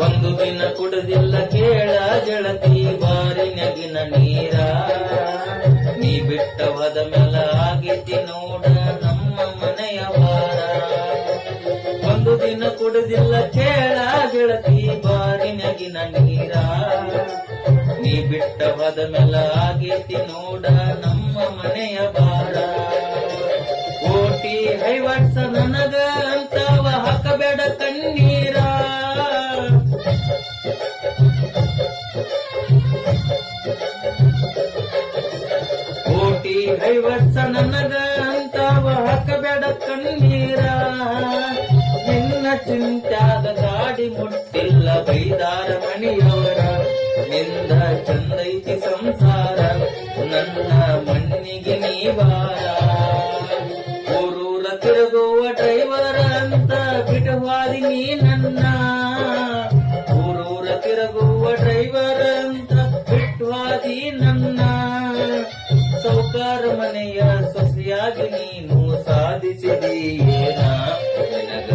ಒಂದು ದಿನ ಕುಡದಿಲ್ಲ ಕೇಳ ಗೆಳತಿ ಬಾರಿನಗಿನ ನೀರ. ನೀ ಬಿಟ್ಟ ಹೋದ ಮೇಲ ಆಗೈತಿ ನೋಡ ನಮ್ಮ ಮನೆಯ ವಾರ. ಒಂದು ದಿನ ಕುಡದಿಲ್ಲ ಕೇಳ ಗೆಳತಿ ಬಾರಿನಗಿನ ನೀರ. ನೀ ಬಿಟ್ಟ ಹೋದ ಮೇಲ ಆಗೈತಿ ನೋಡ ನಮ್ಮ ಮನೆಯ ಬಾರ. ಕೋಟಿ ಹೈವಟ್ಸ ನನಗ ಅಂತವ ಹಾಕಬೇಡ ಕಣ್ಣೀರ. ಕೋಟಿ ಹೈವಟ್ಸ ನನಗ ಅಂತವ ಹಾಕಬೇಡ ಕಣ್ಣೀರ. ನಿನ್ನ ಚಿಂತ್ಯಾದ ಗಾಡಿ ಮುಟ್ಟಿಲ್ಲ ಬೈದಾರ ಮಣಿಯವರ. ನಿಂದ ಚಂದೈತಿ ಸಂಸಾರ ನನ್ನ ಮಣ್ಣಿಗೆ ನೀವಾರ. ಊರೂರ ತಿರುಗುವ ಡ್ರೈವರ ಅಂತ ಬಿಡುವಾದಿ ನೀ ನನ್ನ. ಊರೂರ ತಿರುಗುವ ಡ್ರೈವರ ಅಂತ ಬಿಟ್ಟುವಾದಿ ನನ್ನ. ಸೌಕಾರ ಮನೆಯ ಸೊಸೆಯಾಗಿ ನೀನು ಸಾಧಿಸಿದೀಯೇನ. ನಿನಗ